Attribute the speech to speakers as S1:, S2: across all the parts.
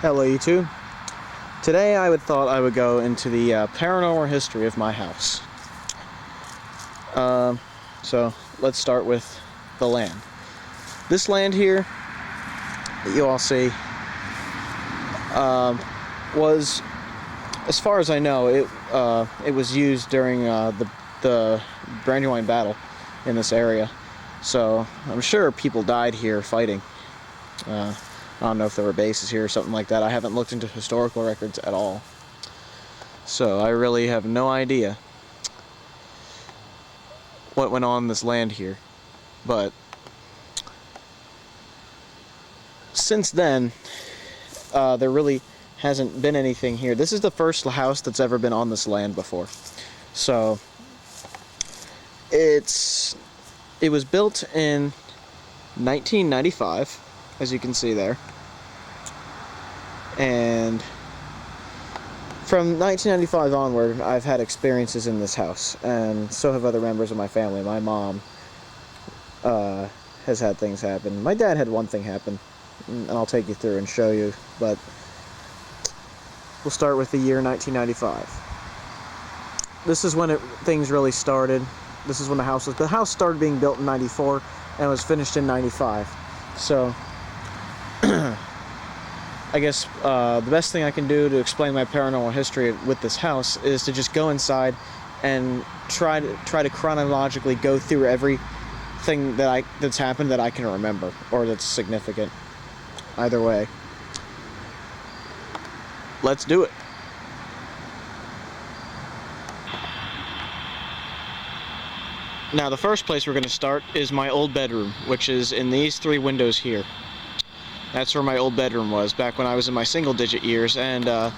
S1: Hello YouTube. Today I thought I would go into the paranormal history of my house. So let's start with the land. This land here that you all see was, as far as I know, it was used during the Brandywine battle in this area. So I'm sure people died here fighting. I don't know if there were bases here or something like that. I haven't looked into historical records at all. So I really have no idea what went on in this land here. But since then, there really hasn't been anything here. This is the first house that's ever been on this land before. So it was built in 1995, as you can see there. And from 1995 onward, I've had experiences in this house, and so have other members of my family. My mom has had things happen. My dad had one thing happen, and I'll take you through and show you, but we'll start with the year 1995. This is when things really started. This is when the house started being built in 94 and was finished in 95. So I guess the best thing I can do to explain my paranormal history with this house is to just go inside and try to chronologically go through everything that's happened that I can remember or that's significant. Either way, let's do it. Now, the first place we're going to start is my old bedroom, which is in these three windows here. That's where my old bedroom was back when I was in my single-digit years, and I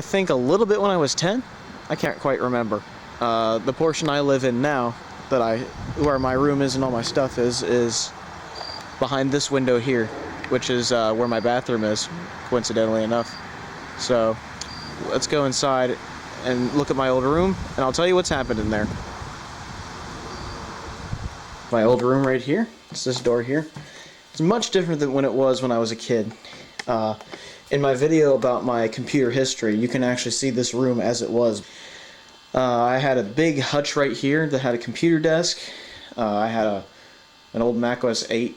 S1: think a little bit when I was 10. I can't quite remember. The portion I live in now, where my room is and all my stuff is behind this window here, which is where my bathroom is, coincidentally enough. So let's go inside and look at my old room, and I'll tell you what's happened in there. My old room right here. It's this door here. It's much different than when it was when I was a kid. In my video about my computer history, you can actually see this room as it was. I had a big hutch right here that had a computer desk. I had an old Mac OS 8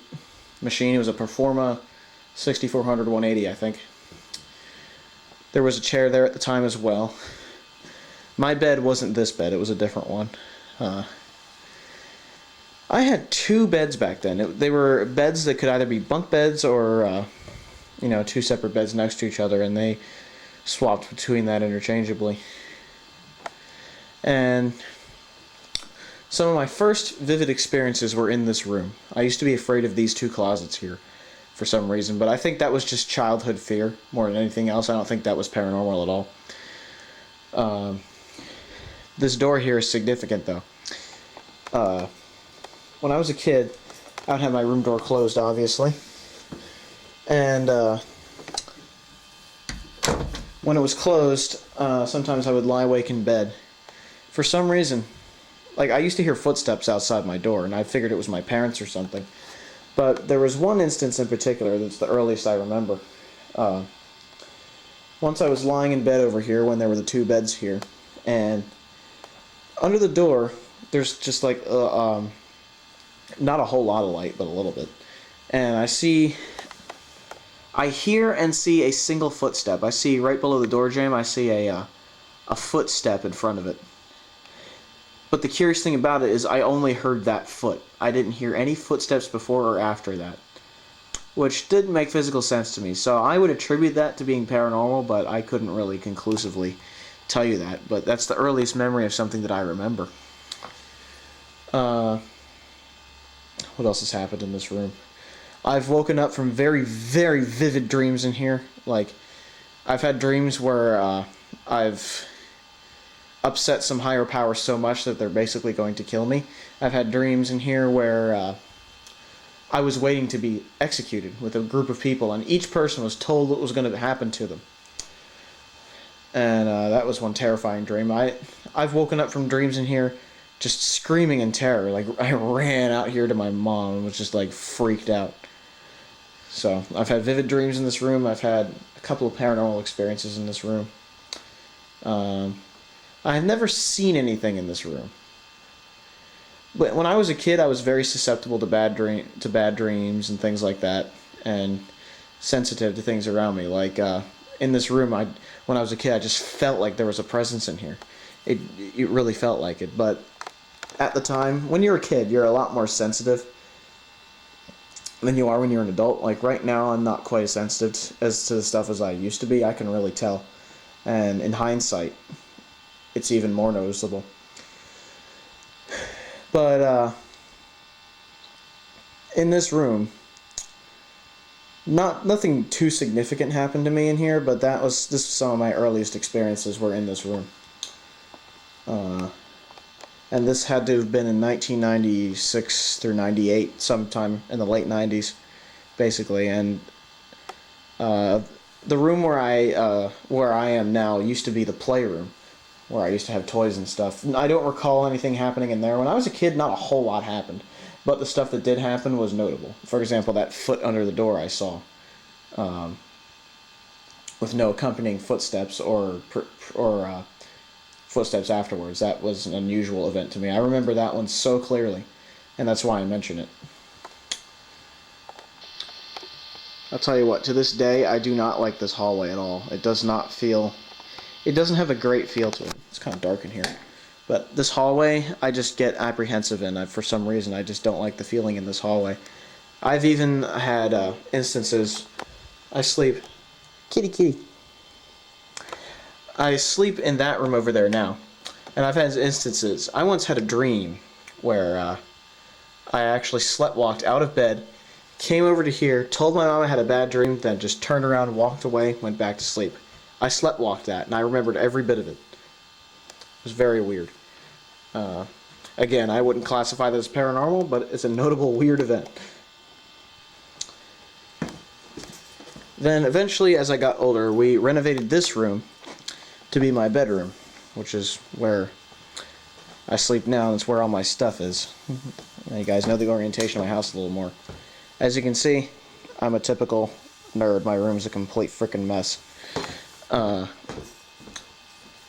S1: machine. It was a Performa 6400 180, I think. There was a chair there at the time as well. My bed wasn't this bed, it was a different one. I had two beds back then. They were beds that could either be bunk beds or, two separate beds next to each other, and they swapped between that interchangeably. And some of my first vivid experiences were in this room. I used to be afraid of these two closets here for some reason, but I think that was just childhood fear more than anything else. I don't think that was paranormal at all. This door here is significant, though. When I was a kid, I would have my room door closed, obviously. And when it was closed, sometimes I would lie awake in bed. For some reason, I used to hear footsteps outside my door, and I figured it was my parents or something. But there was one instance in particular that's the earliest I remember. Once I was lying in bed over here when there were the two beds here, and under the door, there's just not a whole lot of light, but a little bit. And I hear and see a single footstep. I see right below the door jamb, I see a footstep in front of it. But the curious thing about it is I only heard that foot. I didn't hear any footsteps before or after that, which didn't make physical sense to me. So I would attribute that to being paranormal, but I couldn't really conclusively tell you that. But that's the earliest memory of something that I remember. What else has happened in this room? I've woken up from very, very vivid dreams in here. I've had dreams where I've upset some higher power so much that they're basically going to kill me. I've had dreams in here where I was waiting to be executed with a group of people, and each person was told what was going to happen to them. And that was one terrifying dream. I've woken up from dreams in here just screaming in terror. I ran out here to my mom and was just freaked out. So I've had vivid dreams in this room. I've had a couple of paranormal experiences in this room. I have never seen anything in this room. But when I was a kid, I was very susceptible to bad dreams and things like that, and sensitive to things around me. Like in this room, when I was a kid, I just felt like there was a presence in here. It really felt like it. But at the time, when you're a kid, you're a lot more sensitive than you are when you're an adult. Like right now, I'm not quite as sensitive as to the stuff as I used to be. I can really tell, and in hindsight, it's even more noticeable. But in this room, nothing too significant happened to me in here. But this was some of my earliest experiences were in this room. And this had to have been in 1996 through 98, sometime in the late 90s, basically. And the room where I am now used to be the playroom, where I used to have toys and stuff. I don't recall anything happening in there. When I was a kid, not a whole lot happened, but the stuff that did happen was notable. For example, that foot under the door I saw, with no accompanying footsteps or footsteps afterwards. That was an unusual event to me. I remember that one so clearly, and that's why I mention it. I'll tell you what, to this day, I do not like this hallway at all. It doesn't have a great feel to it. It's kind of dark in here. But this hallway, I just get apprehensive in. For some reason, I just don't like the feeling in this hallway. I've even had instances. I sleep. Kitty, kitty. I sleep in that room over there now. And I've had instances. I once had a dream where I actually sleptwalked out of bed, came over to here, told my mom I had a bad dream, then just turned around, walked away, went back to sleep. I sleptwalked that, and I remembered every bit of it. It was very weird. Again, I wouldn't classify that as paranormal, but it's a notable weird event. Then eventually, as I got older, we renovated this room to be my bedroom, which is where I sleep now, and it's where all my stuff is. Now you guys know the orientation of my house a little more. As you can see, I'm a typical nerd. My room's a complete frickin' mess.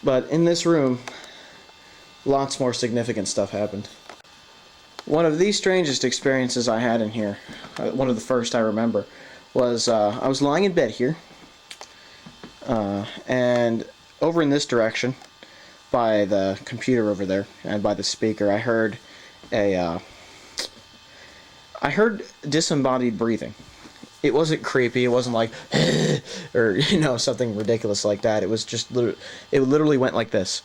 S1: But in this room, lots more significant stuff happened. One of the strangest experiences I had in here, one of the first I remember, was I was lying in bed here, and over in this direction, by the computer over there, and by the speaker, I heard disembodied breathing. It wasn't creepy, it wasn't like, or, something ridiculous like that. It was just, it literally went like this.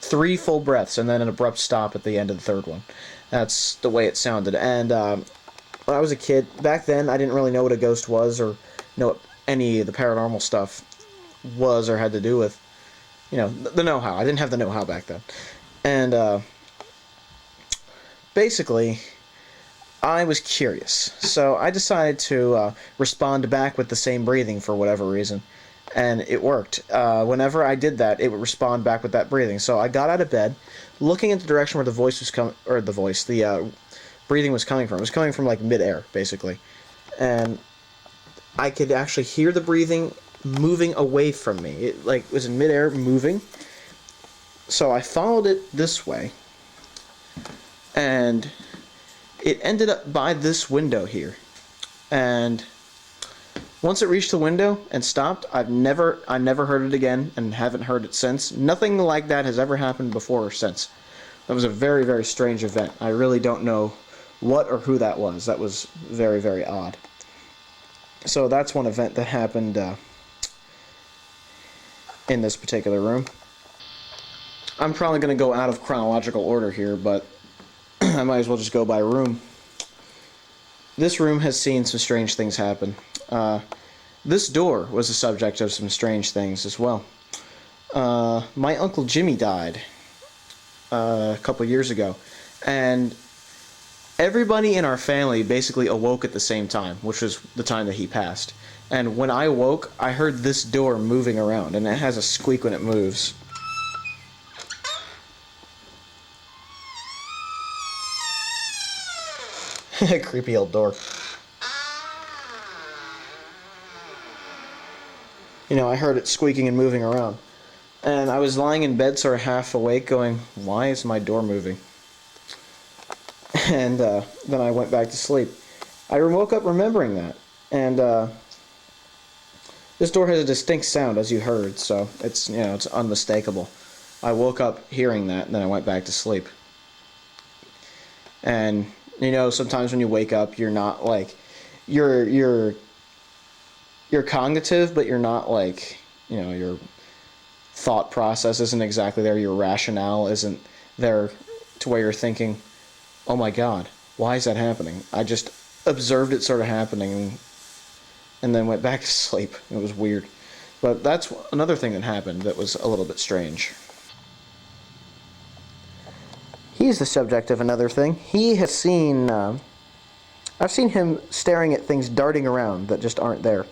S1: 3 full breaths, and then an abrupt stop at the end of the third one. That's the way it sounded. And when I was a kid, back then, I didn't really know what a ghost was, or know what any of the paranormal stuff was or had to do with, the know-how. I didn't have the know-how back then. And basically, I was curious, so I decided to respond back with the same breathing for whatever reason, and it worked. Whenever I did that, it would respond back with that breathing. So I got out of bed, looking at the direction where the breathing was coming from. It was coming from like mid-air, basically, and I could actually hear the breathing moving away from me. It was in mid-air, moving. So I followed it this way, and it ended up by this window here. And once it reached the window and stopped, I never heard it again, and haven't heard it since. Nothing like that has ever happened before or since. That was a very, very strange event. I really don't know what or who that was. That was very, very odd. So that's one event that happened in this particular room. I'm probably going to go out of chronological order here, but I might as well just go by room. This room has seen some strange things happen. This door was the subject of some strange things as well. My Uncle Jimmy died a couple years ago, and everybody in our family basically awoke at the same time, which was the time that he passed. And when I woke, I heard this door moving around, and it has a squeak when it moves. Creepy old door. You know, I heard it squeaking and moving around. And I was lying in bed sort of half awake going, why is my door moving? And then I went back to sleep. I woke up remembering that. And this door has a distinct sound, as you heard, so it's, you know, it's unmistakable. I woke up hearing that, and then I went back to sleep. And, you know, sometimes when you wake up, you're not, like, you're cognitive, but you're not, like, you know, your thought process isn't exactly there, your rationale isn't there to where you're thinking, oh my god, why is that happening? I just observed it sort of happening and then went back to sleep. It was weird. But that's another thing that happened that was a little bit strange. He's the subject of another thing. He has seen, I've seen him staring at things darting around that just aren't there.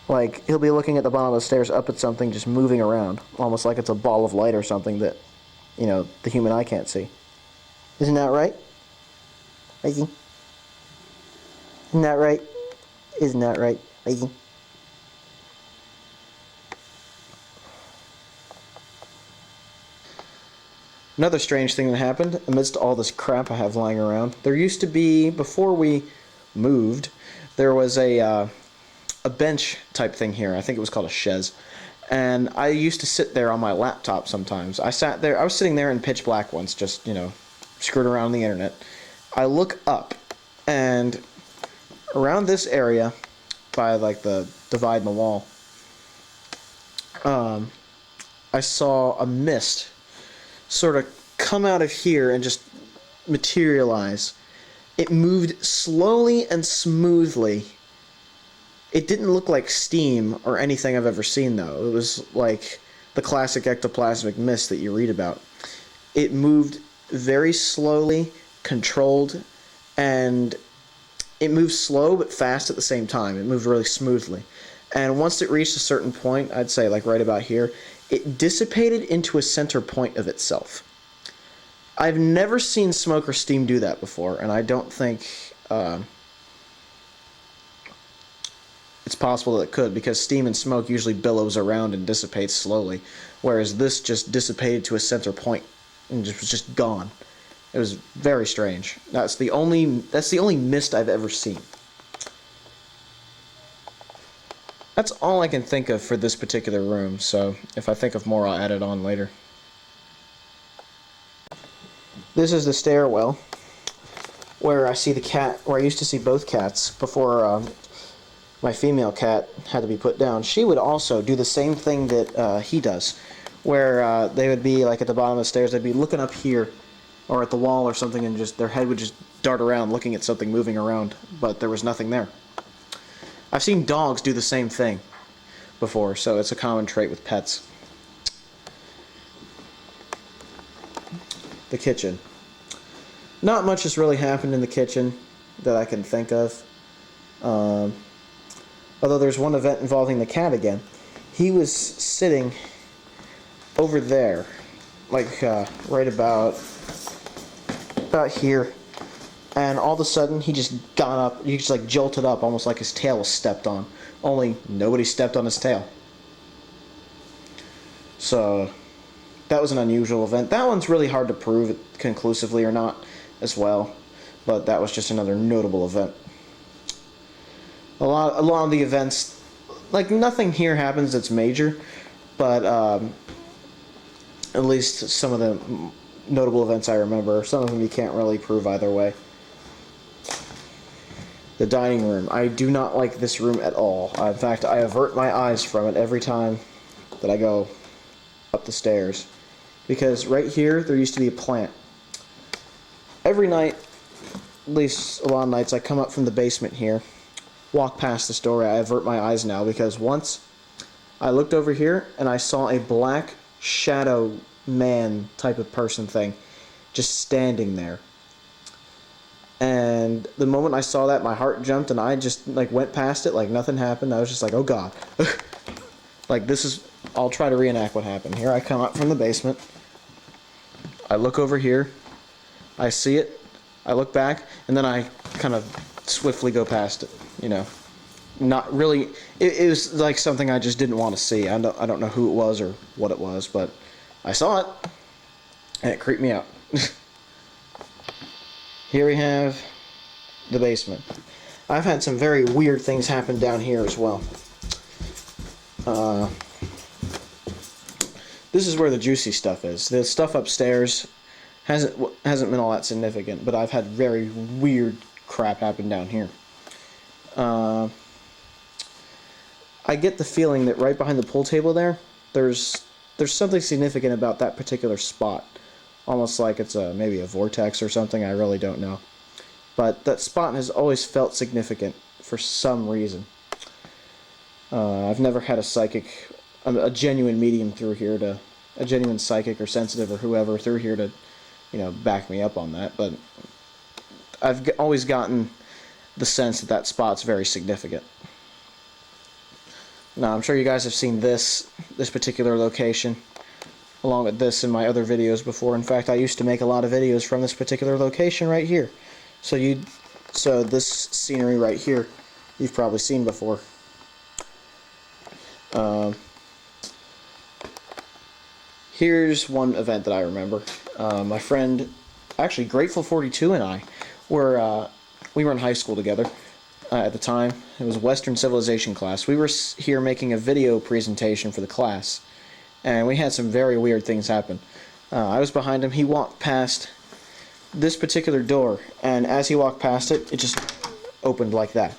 S1: Like, he'll be looking at the bottom of the stairs up at something just moving around, almost like it's a ball of light or something that, you know, the human eye can't see. Isn't that right? Isn't that right? Isn't that right? Another strange thing that happened amidst all this crap I have lying around. There used to be, before we moved, there was a bench type thing here. I think it was called a chaise. And I used to sit there on my laptop sometimes. I was sitting there in pitch black once, just, you know, screwing around on the internet. I look up, and around this area, by like the divide in the wall, I saw a mist sort of come out of here and just materialize. It moved slowly and smoothly. It didn't look like steam or anything I've ever seen, though. It was like the classic ectoplasmic mist that you read about. It moved very slowly, controlled, and it moved slow but fast at the same time. It moved really smoothly. And once it reached a certain point, I'd say like right about here, it dissipated into a center point of itself. I've never seen smoke or steam do that before, and I don't think it's possible that it could, because steam and smoke usually billows around and dissipates slowly, whereas this just dissipated to a center point and just was just gone. It was very strange. That's the only mist I've ever seen. That's all I can think of for this particular room, so if I think of more, I'll add it on later. This is the stairwell where I see the cat, where I used to see both cats before my female cat had to be put down. She would also do the same thing that he does, where they would be like at the bottom of the stairs, they'd be looking up here or at the wall or something, and just their head would just dart around looking at something moving around, but there was nothing there. I've seen dogs do the same thing before, so it's a common trait with pets. The kitchen. Not much has really happened in the kitchen that I can think of. Although there's one event involving the cat again. He was sitting over there, like right about here, and all of a sudden he just got up, he just like jolted up, almost like his tail was stepped on, only nobody stepped on his tail. So that was an unusual event. That one's really hard to prove it conclusively or not as well, but that was just another notable event. A lot of the events, like nothing here happens that's major, but at least some of the notable events I remember. Some of them you can't really prove either way. The dining room. I do not like this room at all. In fact, I avert my eyes from it every time that I go up the stairs. Because right here, there used to be a plant. Every night, at least a lot of nights, I come up from the basement here, walk past this doorway. I avert my eyes now because once I looked over here and I saw a black shadow man type of person thing just standing there. And the moment I saw that, my heart jumped and I just like went past it like nothing happened. I was just like, oh god. Like this is, I'll try to reenact what happened. Here I come up from the basement. I look over here. I see it. I look back and then I kind of swiftly go past it, you know. Not really, it was like something I just didn't want to see. I don't know who it was or what it was, but I saw it, and it creeped me out. Here we have the basement. I've had some very weird things happen down here as well. This is where the juicy stuff is. The stuff upstairs hasn't been all that significant, but I've had very weird crap happen down here. I get the feeling that right behind the pool table there's something significant about that particular spot. Almost like it's maybe a vortex or something, I really don't know. But that spot has always felt significant for some reason. I've never had a psychic, a genuine medium through here a genuine psychic or sensitive or whoever through here to, you know, back me up on that. But I've always gotten the sense that that spot's very significant. Now, I'm sure you guys have seen this particular location, along with this in my other videos before. In fact, I used to make a lot of videos from this particular location right here. So this scenery right here, you've probably seen before. Here's one event that I remember. My friend, actually Grateful42 and I, we were in high school together at the time. It was a Western Civilization class. We were here making a video presentation for the class, and we had some very weird things happen. I was behind him. He walked past this particular door, and as he walked past it, it just opened like that.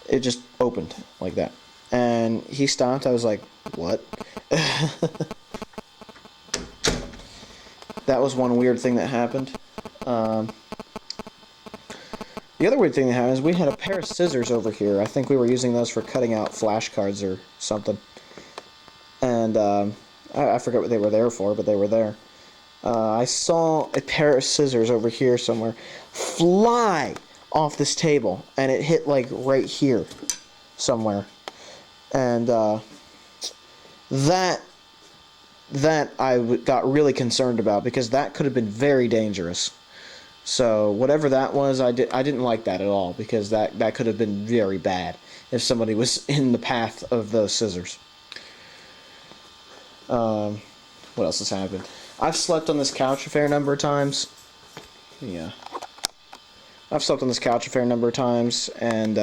S1: It just opened like that. And he stopped. I was like, what? That was one weird thing that happened. The other weird thing that happened is we had a pair of scissors over here. I think we were using those for cutting out flashcards or something. And I forget what they were there for, but they were there. I saw a pair of scissors over here somewhere fly off this table, and it hit like right here somewhere. And that I got really concerned about, because that could have been very dangerous. So whatever that was, I didn't like that at all, because that could have been very bad if somebody was in the path of those scissors. What else has happened? I've slept on this couch a fair number of times. Yeah. I've slept on this couch a fair number of times, and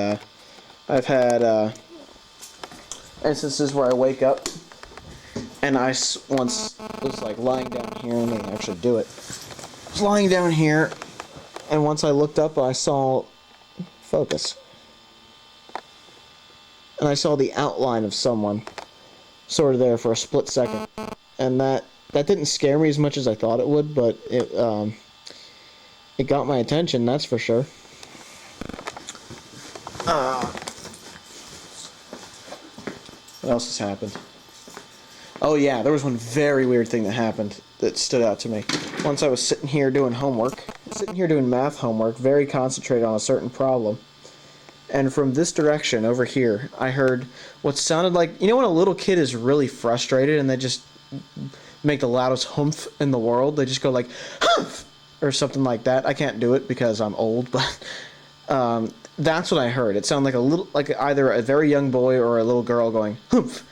S1: I've had instances where I wake up and I once was like lying down here. Let me actually do it. I was lying down here, and once I looked up, I saw focus, and I saw the outline of someone sort of there for a split second, and that didn't scare me as much as I thought it would, but it got my attention, that's for sure. What else has happened? Oh yeah, there was one very weird thing that happened that stood out to me. Once I was sitting here doing math homework, very concentrated on a certain problem, and from this direction over here, I heard what sounded like, you know when a little kid is really frustrated and they just make the loudest humph in the world? They just go like, humph! Or something like that. I can't do it because I'm old, but that's what I heard. It sounded like either a very young boy or a little girl going humph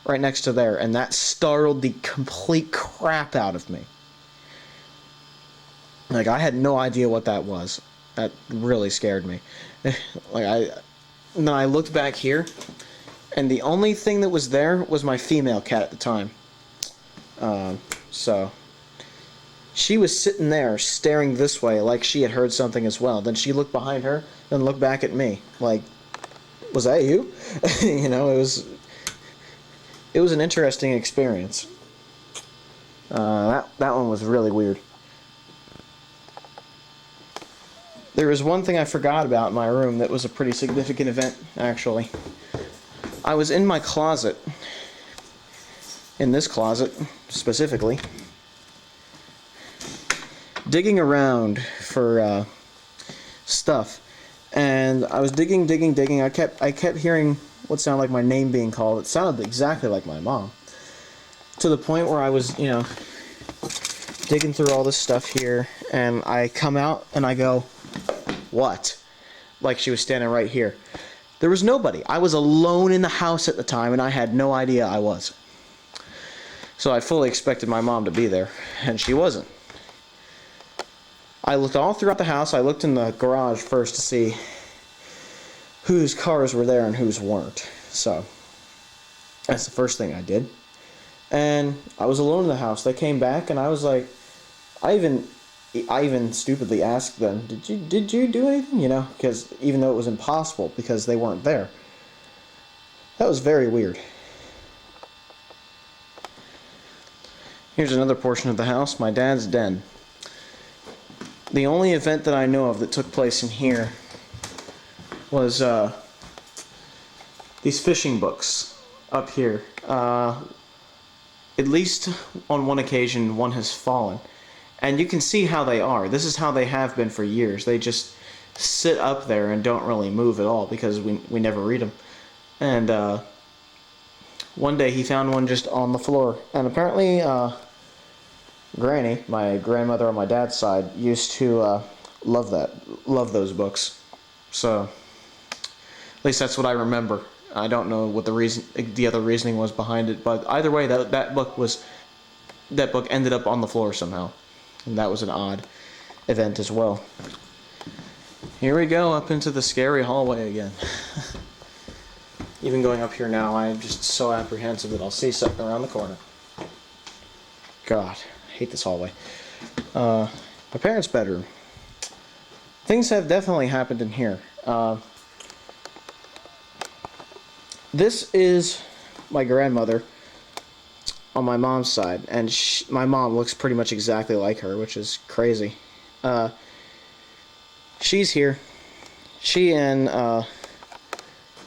S1: right next to there, and that startled the complete crap out of me. Like, I had no idea what that was. That really scared me. Then I looked back here, and the only thing that was there was my female cat at the time. So she was sitting there staring this way like she had heard something as well. Then she looked behind her and looked back at me like, was that you? You know, it was an interesting experience. That one was really weird. There was one thing I forgot about in my room that was a pretty significant event, actually. I was in my closet, in this closet specifically, digging around for stuff, and I was digging. I kept hearing what sounded like my name being called. It sounded exactly like my mom, to the point where I was, you know, digging through all this stuff here, and I come out and I go, what? Like she was standing right here. There was nobody. I was alone in the house at the time, and I had no idea I was. So I fully expected my mom to be there, and she wasn't. I looked all throughout the house. I looked in the garage first to see whose cars were there and whose weren't. So that's the first thing I did. And I was alone in the house. They came back, and I was like, I even stupidly asked them, did you do anything? You know, because even though it was impossible because they weren't there. That was very weird. Here's another portion of the house, my dad's den. The only event that I know of that took place in here was these fishing books up here. At least on one occasion, one has fallen. And you can see how they are. This is how they have been for years. They just sit up there and don't really move at all because we never read them. And one day he found one just on the floor. And apparently Granny, my grandmother on my dad's side, used to love those books. So at least that's what I remember. I don't know what the other reasoning was behind it, but either way, that book ended up on the floor somehow. And that was an odd event as well. Here we go, up into the scary hallway again. Even going up here now, I'm just so apprehensive that I'll see something around the corner. God, I hate this hallway. My parents' bedroom. Things have definitely happened in here. This is my grandmother on my mom's side, and my mom looks pretty much exactly like her, which is crazy. She's here. She and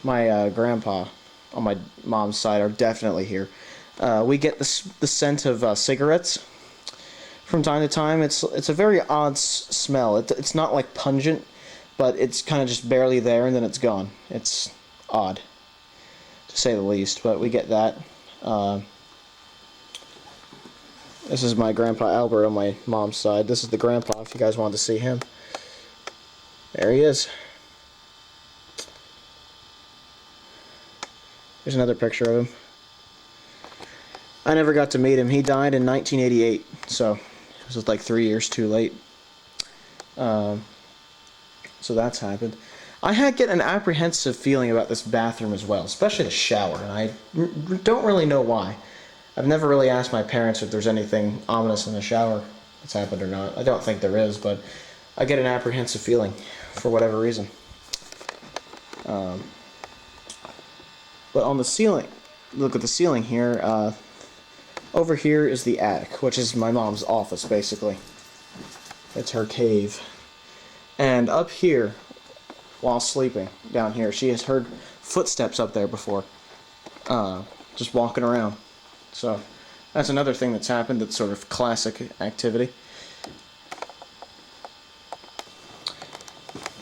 S1: my grandpa on my mom's side are definitely here. We get the scent of cigarettes from time to time. It's a very odd smell. It's not like pungent, but it's kind of just barely there and then it's gone. It's odd, to say the least, but we get that. This is my grandpa Albert on my mom's side. This is the grandpa, if you guys wanted to see him. There he is. There's another picture of him. I never got to meet him. He died in 1988, so it was like 3 years too late. So that's happened. I had get an apprehensive feeling about this bathroom as well, especially the shower, and I don't really know why. I've never really asked my parents if there's anything ominous in the shower that's happened or not. I don't think there is, but I get an apprehensive feeling for whatever reason. But on the ceiling, look at the ceiling here. Over here is the attic, which is my mom's office, basically. It's her cave. And up here, while sleeping down here, she has heard footsteps up there before, just walking around. So that's another thing that's happened that's sort of classic activity.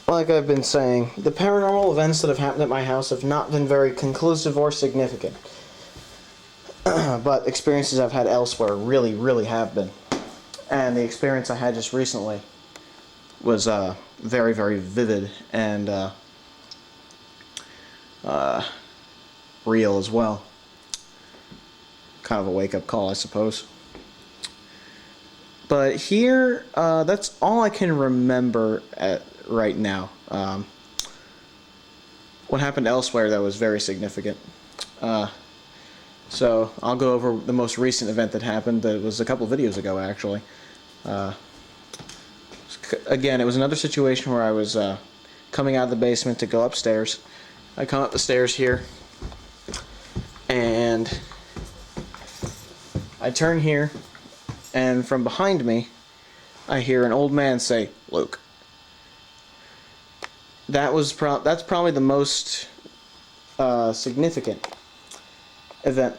S1: Like I've been saying, the paranormal events that have happened at my house have not been very conclusive or significant. But experiences I've had elsewhere really, really have been. And the experience I had just recently was very, very vivid and real as well. Kind of a wake-up call, I suppose. But here, that's all I can remember right now. What happened elsewhere that was very significant. So I'll go over the most recent event that happened. That was a couple videos ago, actually. Again, it was another situation where I was coming out of the basement to go upstairs. I come up the stairs here, and I turn here, and from behind me, I hear an old man say, "Luke." That's probably the most significant event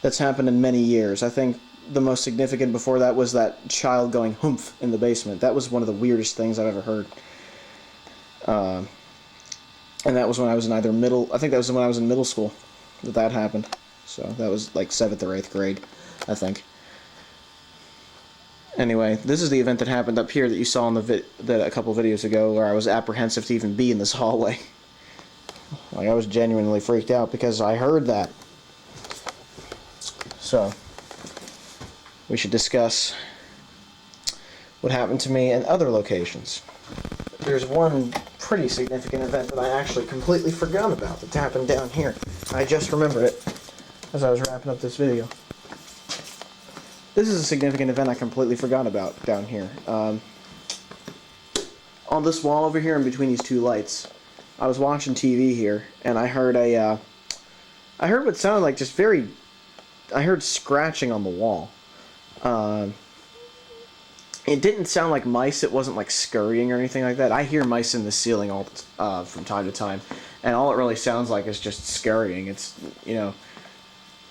S1: that's happened in many years. I think the most significant before that was that child going humph in the basement. That was one of the weirdest things I've ever heard. And that was when I was in I think that was when I was in middle school that happened. So that was like 7th or 8th grade, I think. Anyway, this is the event that happened up here that you saw in that a couple videos ago, where I was apprehensive to even be in this hallway. Like, I was genuinely freaked out because I heard that. So, we should discuss what happened to me in other locations. There's one pretty significant event that I actually completely forgot about that happened down here. I just remembered it as I was wrapping up this video. This is a significant event I completely forgot about down here. On this wall over here in between these two lights, I was watching TV here, and I heard I heard what sounded like just I heard scratching on the wall. It didn't sound like mice. It wasn't like scurrying or anything like that. I hear mice in the ceiling from time to time, and all it really sounds like is just scurrying. It's, you know,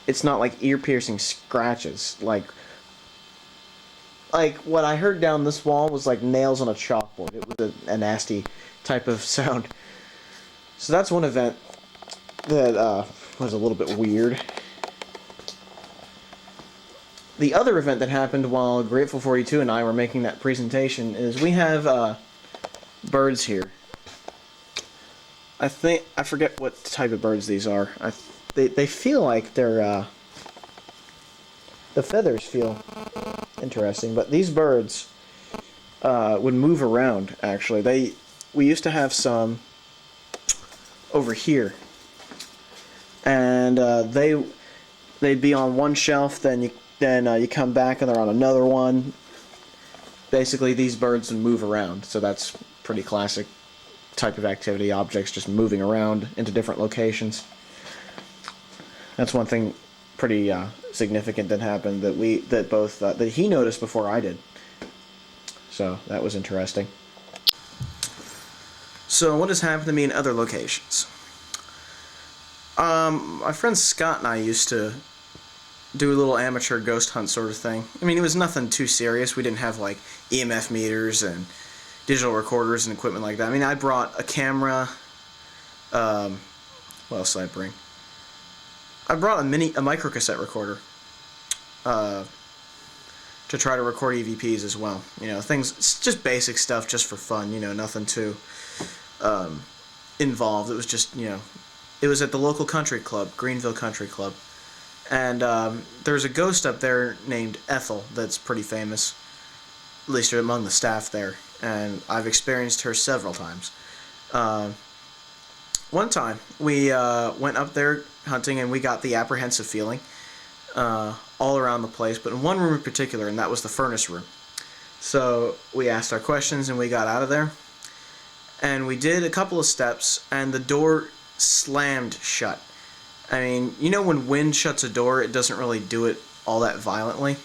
S1: it's not like ear-piercing scratches. Like what I heard down this wall was like nails on a chalkboard. It was a nasty type of sound. So that's one event that was a little bit weird. The other event that happened while Grateful 42 and I were making that presentation is we have birds here. I forget what type of birds these are. They feel like they're the feathers feel interesting, but these birds would move around. Actually, we used to have some over here, and they'd be on one shelf. Then you come back and they're on another one. Basically, these birds would move around, so that's pretty classic type of activity. Objects just moving around into different locations. That's one thing pretty significant that happened that he noticed before I did. So that was interesting. So what has happened to me in other locations? My friend Scott and I used to do a little amateur ghost hunt sort of thing. I mean, it was nothing too serious. We didn't have like EMF meters and digital recorders and equipment like that. I mean, I brought a camera. What else did I bring? I brought a micro cassette recorder to try to record EVPs as well. You know, things, just basic stuff, just for fun. You know, nothing too involved. It was just, you know, it was at the local country club, Greenville Country Club. And there's a ghost up there named Ethel that's pretty famous, at least among the staff there. And I've experienced her several times. One time, we went up there hunting, and we got the apprehensive feeling all around the place, but in one room in particular, and that was the furnace room. So we asked our questions, and we got out of there. And we did a couple of steps, and the door slammed shut. I mean, you know when wind shuts a door, it doesn't really do it all that violently.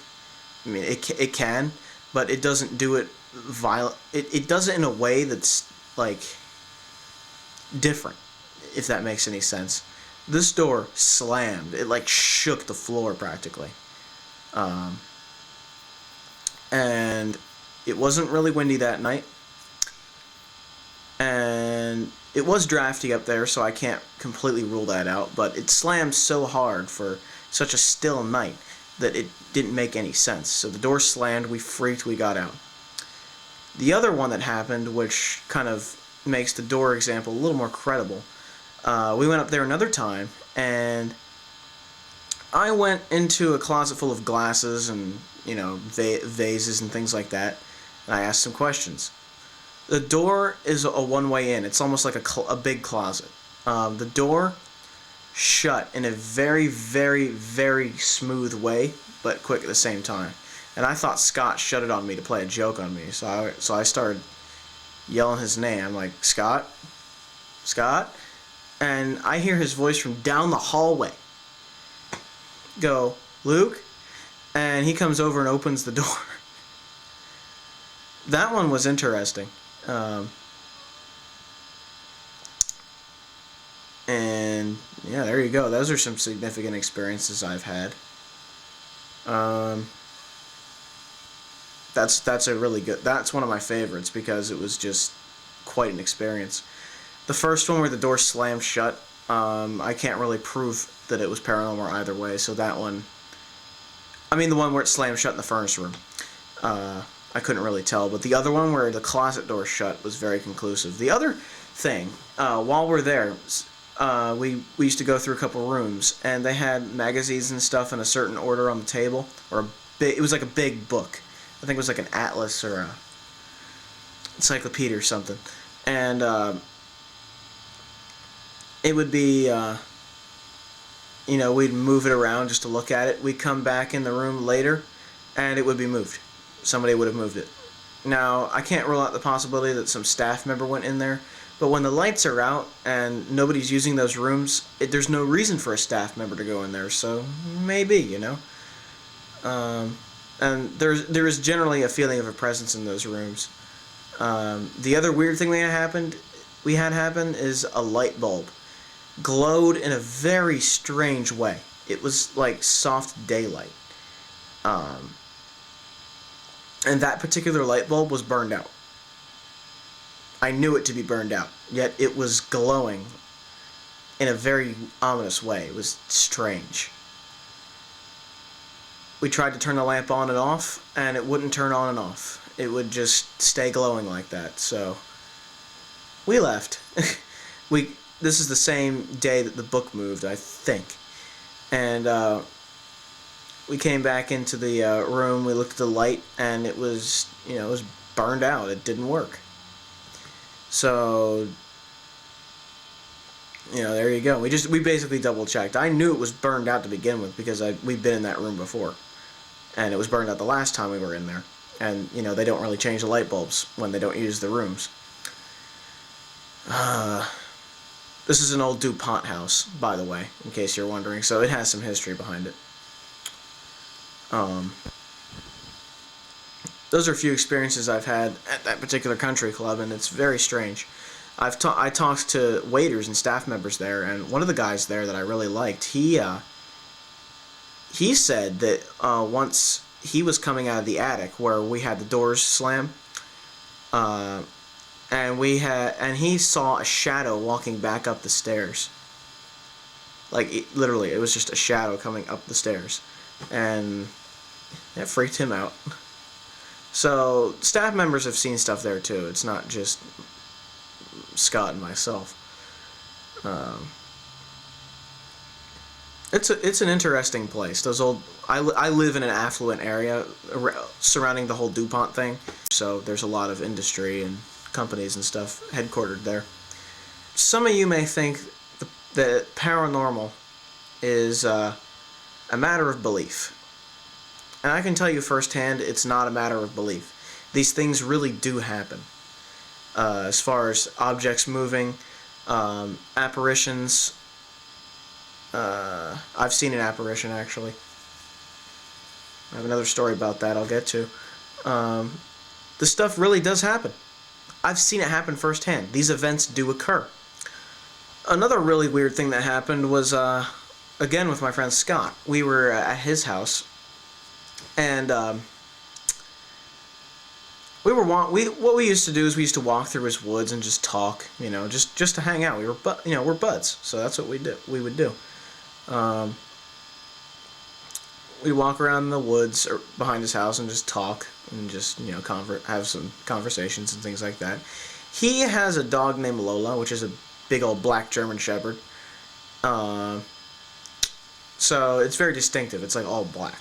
S1: I mean, it can, but it doesn't do it violent. It does it in a way that's, like, different, if that makes any sense. This door slammed. It, like, shook the floor, practically. And it wasn't really windy that night. And it was drafty up there, so I can't completely rule that out, but it slammed so hard for such a still night that it didn't make any sense. So the door slammed, we freaked, we got out. The other one that happened, which kind of makes the door example a little more credible, we went up there another time, and I went into a closet full of glasses and, you know, vases and things like that, and I asked some questions. The door is a one-way in. It's almost like a big closet. The door shut in a very, very, very smooth way, but quick at the same time. And I thought Scott shut it on me to play a joke on me. So I started yelling his name. I'm like, Scott? Scott? And I hear his voice from down the hallway go, Luke? And he comes over and opens the door. That one was interesting. And yeah, there you go. Those are some significant experiences I've had. That's a really good. That's one of my favorites because it was just quite an experience. The first one where the door slammed shut, I can't really prove that it was paranormal either way. So that one, I mean the one where it slammed shut in the furnace room. I couldn't really tell. But the other one where the closet door shut was very conclusive. The other thing, while we're there, we used to go through a couple rooms, and they had magazines and stuff in a certain order on the table, or it was like a big book. I think it was like an atlas or a encyclopedia or something, and it would be, we'd move it around just to look at it. We'd come back in the room later, and it would be moved. Somebody would have moved it. Now, I can't rule out the possibility that some staff member went in there, but when the lights are out and nobody's using those rooms, there's no reason for a staff member to go in there, so maybe, and there is generally a feeling of a presence in those rooms. The other weird thing we had happen is a light bulb glowed in a very strange way. It was like soft daylight. And that particular light bulb was burned out. I knew it to be burned out, yet it was glowing in a very ominous way. It was strange. We tried to turn the lamp on and off, and it wouldn't turn on and off. It would just stay glowing like that, so we left. This is the same day that the book moved, I think. And we came back into the room, we looked at the light, and it was, it was burned out. It didn't work. So, there you go. We basically double checked. I knew it was burned out to begin with because we'd been in that room before. And it was burned out the last time we were in there. And, they don't really change the light bulbs when they don't use the rooms. This is an old DuPont house, by the way, in case you're wondering. So it has some history behind it. Those are a few experiences I've had at that particular country club, and it's very strange. I talked to waiters and staff members there, and one of the guys there that I really liked, he said that once he was coming out of the attic where we had the doors slam, and he saw a shadow walking back up the stairs. Literally, it was just a shadow coming up the stairs, and that freaked him out. So staff members have seen stuff there too. It's not just Scott and myself. It's an interesting place. I live in an affluent area surrounding the whole DuPont thing, so there's a lot of industry and companies and stuff headquartered there. Some of you may think that paranormal is a matter of belief. And I can tell you firsthand, it's not a matter of belief. These things really do happen. As far as objects moving, apparitions. I've seen an apparition, actually. I have another story about that I'll get to. This stuff really does happen. I've seen it happen firsthand. These events do occur. Another really weird thing that happened was, again, with my friend Scott. We were at his house, and what we used to do is we used to walk through his woods and just talk, just to hang out. We're buds, so that's what we would do. We'd walk around the woods or behind his house and just talk and just have some conversations and things like that. He has a dog named Lola, which is a big old black German Shepherd. So it's very distinctive. It's like all black.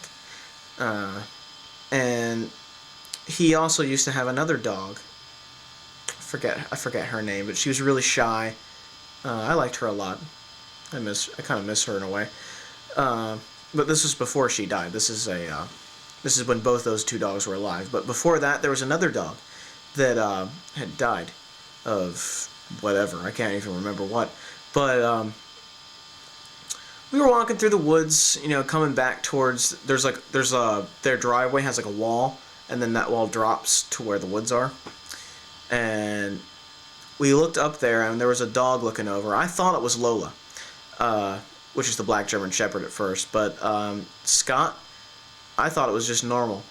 S1: And he also used to have another dog. I forget her name, but she was really shy. I liked her a lot. I kind of miss her in a way. But this was before she died. This is when both those two dogs were alive. But before that, there was another dog that had died of whatever. I can't even remember what. But we were walking through the woods, coming back towards their driveway has like a wall, and then that wall drops to where the woods are. And we looked up there, and there was a dog looking over. I thought it was Lola, which is the black German Shepherd at first, but Scott, I thought it was just normal.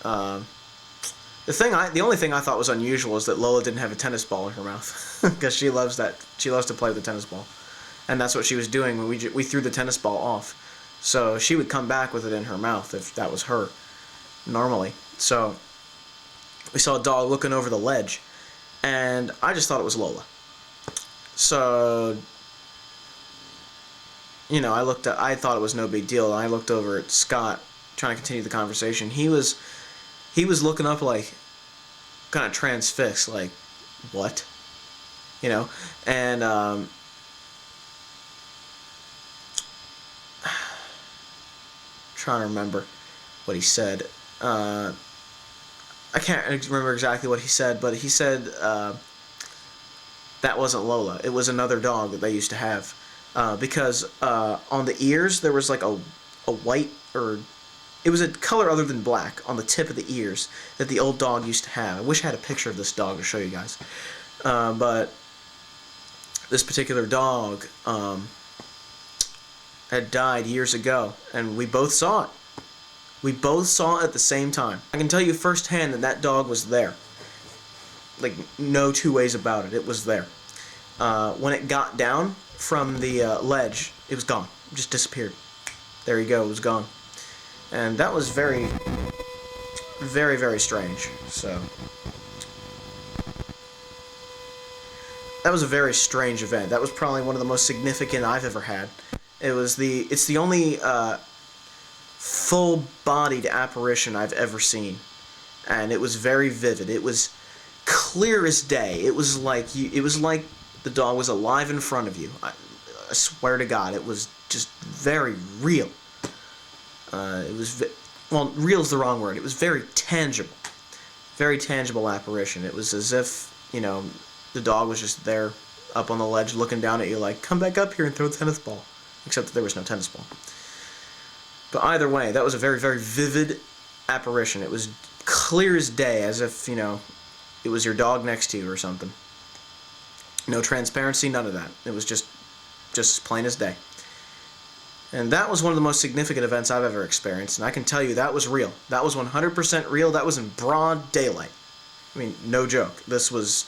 S1: The only thing I thought was unusual is that Lola didn't have a tennis ball in her mouth, because she loves to play with the tennis ball, and that's what she was doing when we threw the tennis ball off. So she would come back with it in her mouth if that was her, normally. So we saw a dog looking over the ledge, and I just thought it was Lola. So, I thought it was no big deal, and I looked over at Scott, trying to continue the conversation. He was looking up like, kind of transfixed, like, what? And, trying to remember what he said. I can't remember exactly what he said, but he said that wasn't Lola. It was another dog that they used to have. Because on the ears there was like a white, or it was a color other than black on the tip of the ears that the old dog used to have. I wish I had a picture of this dog to show you guys. But this particular dog had died years ago, and we both saw it. We both saw it at the same time. I can tell you firsthand that that dog was there. Like, no two ways about it. It was there. When it got down from the ledge, it was gone. It just disappeared. There you go. It was gone. And that was very, very, very strange. So that was a very strange event. That was probably one of the most significant I've ever had. It's the only full-bodied apparition I've ever seen, and it was very vivid. It was clear as day. It was like the dog was alive in front of you. I swear to God, it was just very real. Real's the wrong word. It was very tangible apparition. It was as if the dog was just there up on the ledge looking down at you like, come back up here and throw a tennis ball. Except that there was no tennis ball. But either way, that was a very, very vivid apparition. It was clear as day, as if, it was your dog next to you or something. No transparency, none of that. It was just plain as day. And that was one of the most significant events I've ever experienced, and I can tell you that was real. That was 100% real. That was in broad daylight. I mean, no joke. This was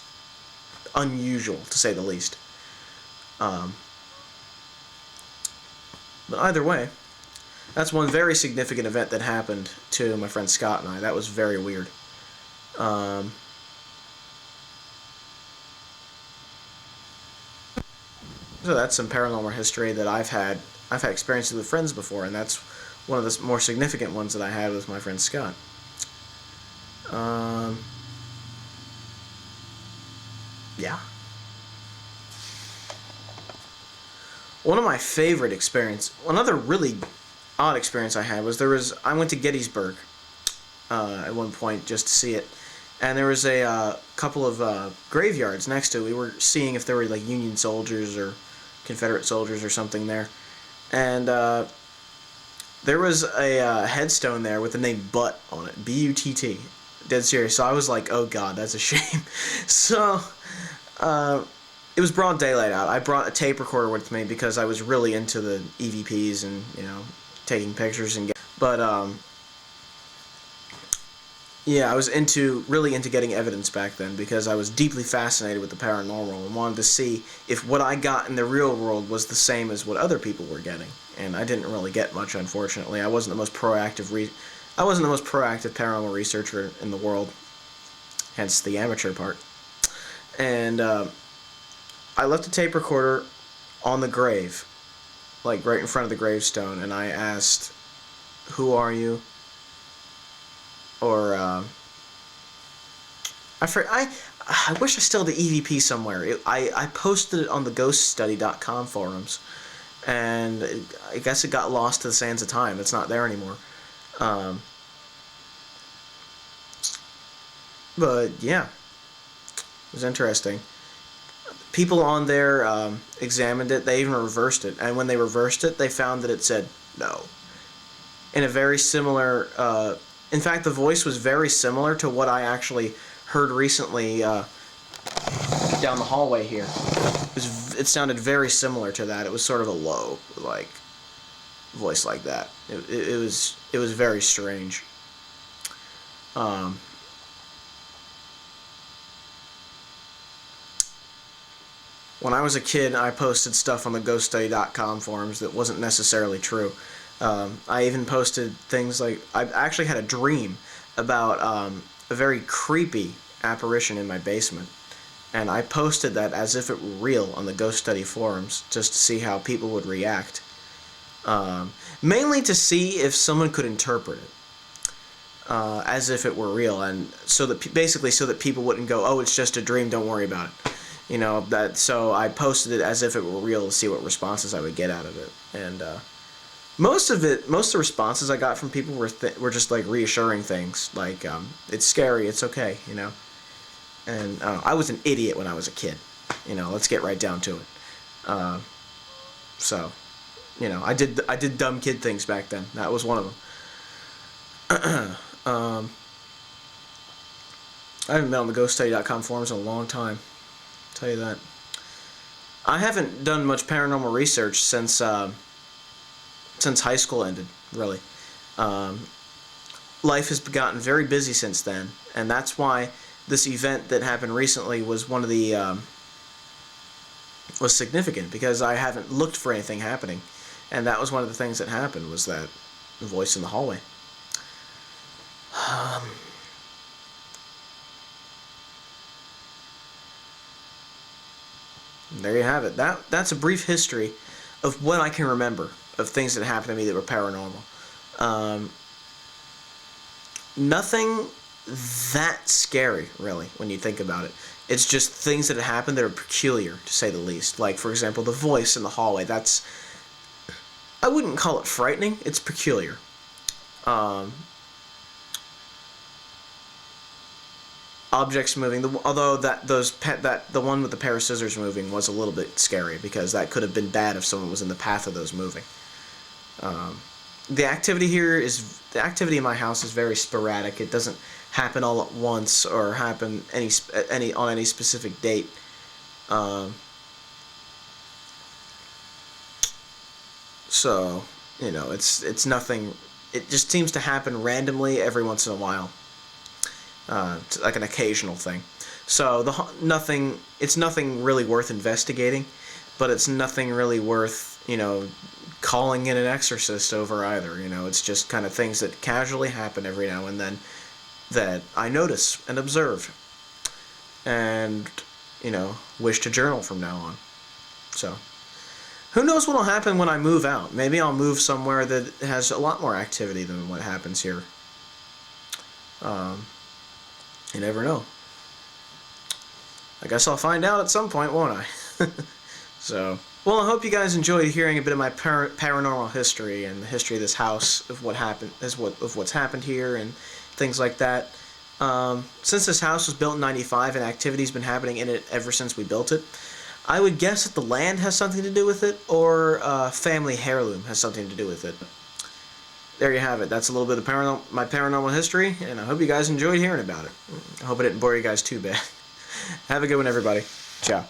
S1: unusual, to say the least. But either way, that's one very significant event that happened to my friend Scott and I. That was very weird. So that's some paranormal history that I've had experiences with friends before, and that's one of the more significant ones that I had with my friend Scott. Yeah. One of my favorite another really odd experience I had was I went to Gettysburg at one point just to see it, and there was a couple of graveyards next to it. We were seeing if there were like Union soldiers or Confederate soldiers or something there, and there was a headstone there with the name Butt on it, B-U-T-T, dead serious. So I was like, oh God, that's a shame. So it was broad daylight out. I brought a tape recorder with me because I was really into the EVPs and taking pictures but yeah, I was really into getting evidence back then because I was deeply fascinated with the paranormal and wanted to see if what I got in the real world was the same as what other people were getting. And I didn't really get much, unfortunately. I wasn't the most proactive paranormal researcher in the world, hence the amateur part. And I left a tape recorder on the grave, like right in front of the gravestone, and I asked, "Who are you?" Or I wish I still had the EVP somewhere. I posted it on the ghoststudy.com forums, and I guess it got lost to the sands of time. It's not there anymore. But yeah, it was interesting. People on there examined it. They even reversed it, and when they reversed it, they found that it said no. In a very similar, in fact, the voice was very similar to what I actually heard recently down the hallway here. It sounded very similar to that. It was sort of a low, like, voice like that. It was very strange. When I was a kid, I posted stuff on the ghoststudy.com forums that wasn't necessarily true. I even posted things like, I actually had a dream about a very creepy apparition in my basement, and I posted that as if it were real on the Ghost Study forums just to see how people would react. Mainly to see if someone could interpret it as if it were real, and so that basically so that people wouldn't go, "Oh, it's just a dream. Don't worry about it." You know that. So I posted it as if it were real to see what responses I would get out of it, and most of the responses I got from people were just like reassuring things, like it's scary, it's okay, you know. And I was an idiot when I was a kid, you know. Let's get right down to it. So, you know, I did dumb kid things back then. That was one of them. I haven't been on the ghoststudy.com forums in a long time. I'll tell you that. I haven't done much paranormal research since high school ended, really. Life has gotten very busy since then, and that's why this event that happened recently was one of the was significant, because I haven't looked for anything happening, and that was one of the things that happened, was that voice in the hallway. There you have it. That's a brief history of what I can remember of things that happened to me that were paranormal. Nothing that scary, really, when you think about it. It's just things that happened that are peculiar, to say the least. Like, for example, the voice in the hallway. I wouldn't call it frightening. It's peculiar. Objects moving. Although the one with the pair of scissors moving was a little bit scary, because that could have been bad if someone was in the path of those moving. The activity in my house is very sporadic. It doesn't happen all at once or happen on any specific date. So, you know, it's nothing. It just seems to happen randomly every once in a while. It's like an occasional thing. So it's nothing really worth investigating, but it's nothing really worth, you know, calling in an exorcist over either. You know, it's just kind of things that casually happen every now and then that I notice and observe, and, you know, wish to journal from now on. So, who knows what will happen when I move out? Maybe I'll move somewhere that has a lot more activity than what happens here. You never know. I guess I'll find out at some point, won't I? So, well, I hope you guys enjoyed hearing a bit of my paranormal history and the history of this house, of what happened, of what's happened here and things like that. Since this house was built in '95 and activity's been happening in it ever since we built it, I would guess that the land has something to do with it, or family heirloom has something to do with it. There you have it. That's a little bit of my paranormal history, and I hope you guys enjoyed hearing about it. I hope I didn't bore you guys too bad. Have a good one, everybody. Ciao.